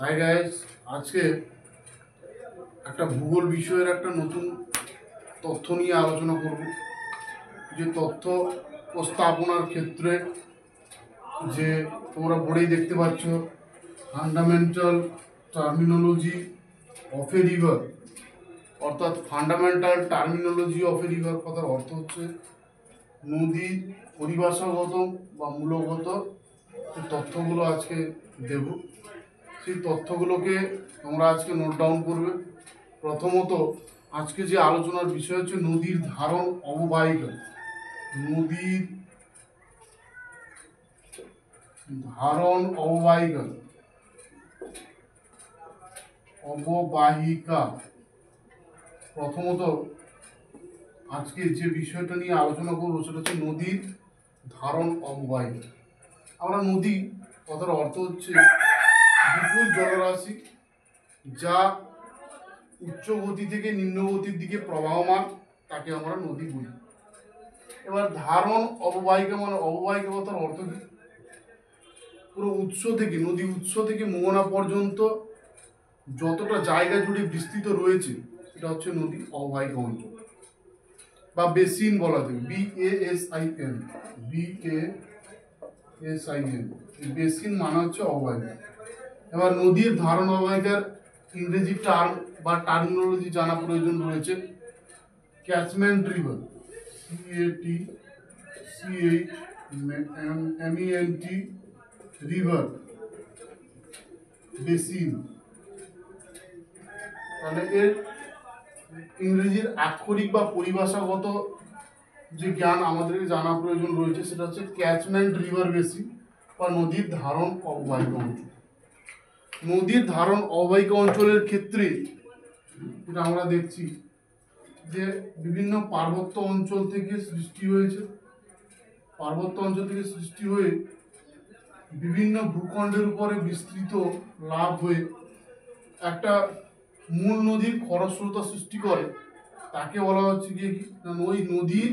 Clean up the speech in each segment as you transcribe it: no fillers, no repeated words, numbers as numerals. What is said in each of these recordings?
Hi guys, আজকে একটা ভূগোল বিষয়ের একটা নতুন তথ্য নিয়ে আলোচনা করব। যে তথ্য উপস্থাপনার ক্ষেত্রে যে তোমরা বোর্ডেই দেখতে পাচ্ছ, fundamental terminology of a river, অর্থাৎ fundamental terminology of a river কথার অর্থ হচ্ছে নদীর পরিভাষাগত বা মূলগত যে তথ্যগুলো আজকে দেব, সেই তথ্যগুলোকে তোমরা আজকে নোট ডাউন করবে। প্রথমত, আজকে যে আলোচনার বিষয় হচ্ছে নদীর ধারণ অববাহিকা। নদীর ধারণ অববাহিকা অববাহিকা প্রথমত আজকে যে বিষয়টা নিয়ে আলোচনা করবো সেটা হচ্ছে নদীর ধারণ অববাহিকা। আমরা নদী কথার অর্থ হচ্ছে বিপুল জলরাশি যা উচ্চ গতি থেকে নিম্ন গতির দিকে প্রবাহমান, তাকে আমরা নদী বলি। এবার ধারণ অববাহিকা মানে অববাহিকা কথার অর্থ কি? পুরো উৎস থেকে, নদী উৎস থেকে মোহনা পর্যন্ত যতটা জায়গা জুড়ে বিস্তৃত রয়েছে সেটা হচ্ছে নদী অববাহিকা অঞ্চল বা বেসিন বলা যায়। BASIN, BASIN, বেসিন মানে হচ্ছে অববাহিকা। এবার নদীর ধারণ অববাহিকার ইংরেজি টার্ম বা টার্মিনোলজি জানা প্রয়োজন রয়েছে। Catchment river, CATCHMENT river, basin. তাহলে এর ইংরেজির আক্ষরিক বা পরিভাষাগত যে জ্ঞান আমাদের জানা প্রয়োজন রয়েছে সেটা হচ্ছে ক্যাচমেন্ট রিভার বেসিন বা নদীর ধারণ অববাহিকা অঞ্চল। নদীর ধারণ অববাহিকা অঞ্চলের ক্ষেত্রে যেটা আমরা দেখছি যে বিভিন্ন পার্বত্য অঞ্চল থেকে সৃষ্টি হয়েছে। পার্বত্য অঞ্চল থেকে সৃষ্টি হয়ে বিভিন্ন ভূখণ্ডের উপরে বিস্তৃত লাভ হয়ে একটা মূল নদীর খরস্রোতা সৃষ্টি করে, তাকে বলা হচ্ছে কি ওই নদীর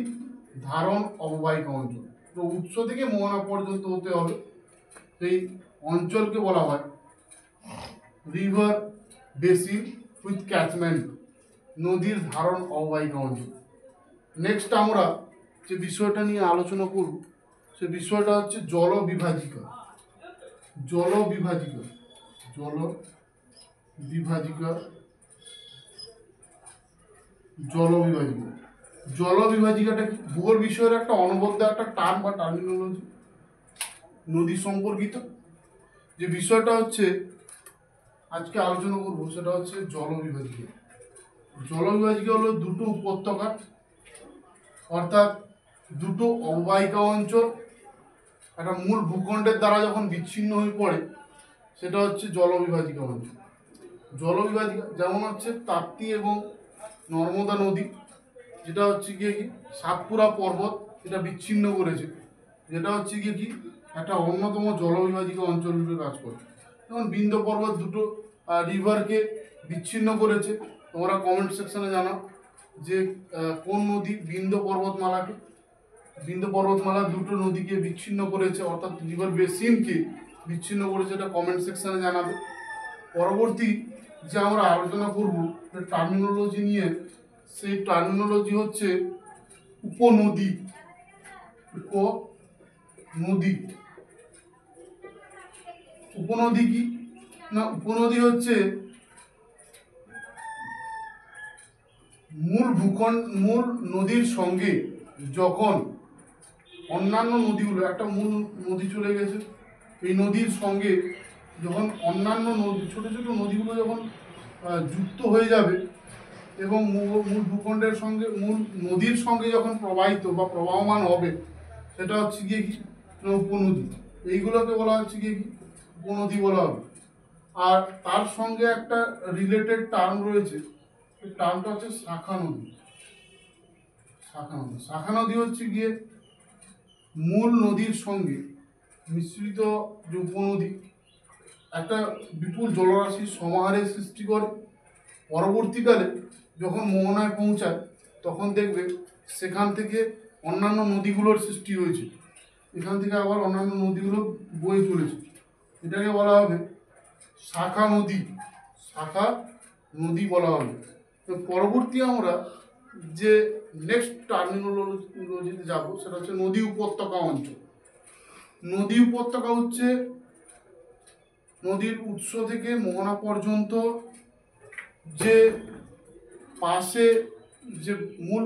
ধারণ অববাহিকা অঞ্চল। তো উৎস থেকে মোহনা পর্যন্ত হতে হবে, সেই অঞ্চলকে বলা হয় রিভার বেসিন উইথ ক্যাচমেন্ট, নদীর ধারণ অববাহিকা অঞ্চল। নেক্সট আমরা যে বিষয়টা নিয়ে আলোচনা করব সে বিষয়টা হচ্ছে জল বিভাজিকা। জল বিভাজিকা, জল বিভাজিকা, জল বিভাজিকা। জল বিভাজিকাটা কি? ভূগোল বিষয়ের একটা অনবদ্য একটা টার্ম বা টার্মিনোলজি নদী সম্পর্কিত। যে বিষয়টা হচ্ছে আজকে আলোচনা করবো সেটা হচ্ছে জল বিভাজিকা। জল বিভাজিকা হলো দুটো উপত্যকা, অর্থাৎ দুটো অববাহিকা অঞ্চল একটা মূল ভূখণ্ডের দ্বারা যখন বিচ্ছিন্ন হয়ে পড়ে সেটা হচ্ছে জল বিভাজিকা অঞ্চল। জল বিভাজিকা যেমন হচ্ছে তাপ্তি এবং নর্মদা নদী, যেটা হচ্ছে গিয়ে কি সাতপুরা পর্বত, এটা বিচ্ছিন্ন করেছে, যেটা হচ্ছে গিয়ে কি একটা অন্যতম জল বিভাজিকা অঞ্চল রূপে কাজ করে। যেমন বিন্ধ্য পর্বত দুটো রিভারকে বিচ্ছিন্ন করেছে। তোমরা কমেন্ট সেকশনে জানাও যে কোন নদী বিন্ধ্য পর্বতমালাকে, বিন্ধ্য পর্বতমালা দুটো নদীকে বিচ্ছিন্ন করেছে, অর্থাৎ রিভার বেসিনকে বিচ্ছিন্ন করেছে, এটা কমেন্ট সেকশনে জানাবে। পরবর্তী যে আমরা আলোচনা করব টার্মিনোলজি নিয়ে, সেই টার্মিনোলজি হচ্ছে উপনদী। উপনদী, উপনদী কি না? উপনদী হচ্ছে মূল নদীর সঙ্গে যখন অন্যান্য নদীগুলো, একটা মূল নদী চলে গেছে, এই নদীর সঙ্গে যখন অন্যান্য নদী, ছোট ছোট নদীগুলো যখন যুক্ত হয়ে যাবে এবং মূল ভূখণ্ডের সঙ্গে, মূল নদীর সঙ্গে যখন প্রবাহিত বা প্রবাহমান হবে, সেটা হচ্ছে গিয়ে কি উপনদী। এইগুলোকে বলা হচ্ছে গিয়ে কি উপনদী বলা হবে। আর তার সঙ্গে একটা রিলেটেড টার্ম রয়েছে, এই টার্মটা হচ্ছে শাখা নদী। শাখা নদী, শাখা নদী হচ্ছে গিয়ে মূল নদীর সঙ্গে মিশ্রিত যে উপনদী, একটা বিপুল জলরাশির সমাহারের সৃষ্টি করে। পরবর্তীকালে যখন মোহনায় পৌঁছায় তখন দেখবে সেখান থেকে অন্যান্য নদীগুলোর সৃষ্টি হয়েছে, এখান থেকে আবার অন্যান্য নদীগুলো বয়ে চলেছে। এটাকে বলা হবে শাখা নদী, শাখা নদী বলা হবে। তো পরবর্তী আমরা যে নেক্সট টার্মিনোলজিতে যাব সেটা হচ্ছে নদী উপত্যকা অঞ্চল। নদী উপত্যকা হচ্ছে নদীর উৎস থেকে মোহনা পর্যন্ত যে পাশে যে মূল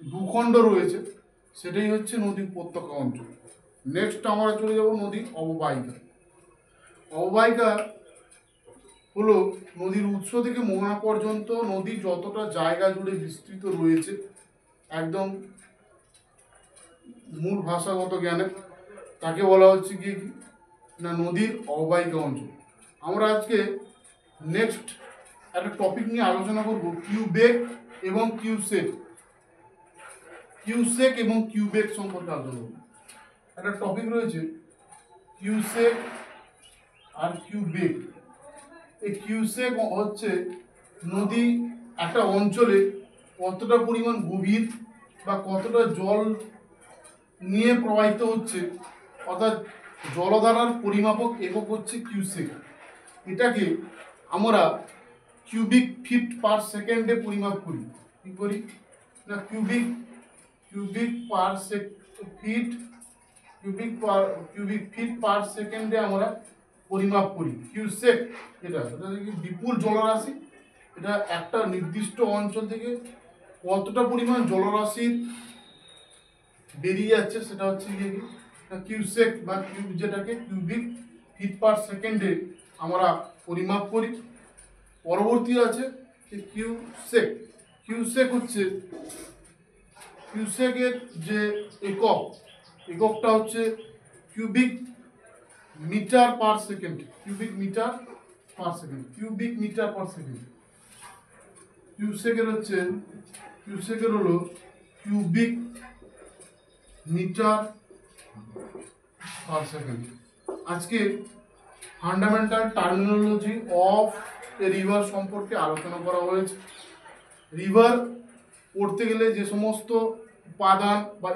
ভূখণ্ড রয়েছে সেটাই হচ্ছে নদী উপত্যকা অঞ্চল। নেক্সট আমরা চলে যাব নদী অববাহিকা। অববাহিকা হলো নদীর উৎস থেকে মোহনা পর্যন্ত নদী যতটা জায়গা জুড়ে বিস্তৃত রয়েছে, একদম মূল ভাষাগত জ্ঞানে তাকে বলা হচ্ছে কি না নদীর অববাহিকা অঞ্চল। আমরা আজকে নেক্সট একটা টপিক নিয়ে আলোচনা করব কিউবেক এবং কিউসেক। কিউসেক এবং কিউবেক সম্পর্কে আলোচনা করব। একটা টপিক রয়েছে কিউসেক আর কিউবেক। এই কিউসেক হচ্ছে নদী একটা অঞ্চলে কতটা পরিমাণ গভীর বা কতটা জল নিয়ে প্রবাহিত হচ্ছে, অর্থাৎ জলধারার পরিমাপক একক হচ্ছে কিউসেক। এটাকে আমরা কিউবিক ফিট পার সেকেন্ডে পরিমাপ করি। কি করি না কিউবিক পার ফিট কিউবিক ফিট পার সেকেন্ডে আমরা পরিমাপ করি কিউসেক। এটা বিপুল জলরাশি, এটা একটা নির্দিষ্ট অঞ্চল থেকে কতটা পরিমাণ জলরাশির বেরিয়ে যাচ্ছে সেটা হচ্ছে কিউসেক বা যেটাকে কিউবিক ফিট পার সেকেন্ডে আমরা পরিমাপ করি। পরবর্তী আছে কিউসেক। কিউসেক হচ্ছে কিউসেকের যে এককটা হচ্ছে cubic metre per second. Cubic metre per second. কিউসেকের হলো কিউবিক মিটার পার সেকেন্ড। আজকে fundamental terminology of a river সম্পর্কে আলোচনা করা হয়েছে। রিভার পড়তে গেলে যে সমস্ত উপাদান বা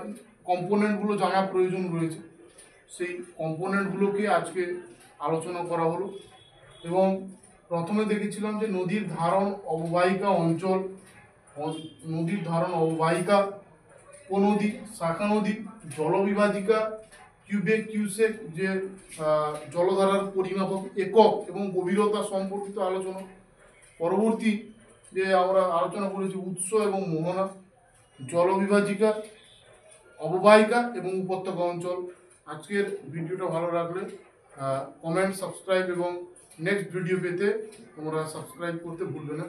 কম্পোনেন্টগুলো জানা প্রয়োজন রয়েছে সেই কম্পোনেন্টগুলোকে আজকে আলোচনা করা হলো। এবং প্রথমে দেখেছিলাম যে নদীর ধারণ অববাহিকা অঞ্চল, নদীর ধারণ অববাহিকা, উপনদী, শাখা নদী, জলবিভাজিকা, কিউবেক, কিউসেক যে জলধারার পরিমাপক একক এবং গভীরতা সম্পর্কিত আলোচনা। পরবর্তী যে আমরা আলোচনা করেছি উৎস এবং মোহনা, জলবিভাজিকা, অববাহিকা এবং উপত্যকা অঞ্চল। আজকের ভিডিওটা ভালো লাগলে কমেন্ট, সাবস্ক্রাইব এবং নেক্সট ভিডিও পেতে তোমরা সাবস্ক্রাইব করতে ভুলবে না।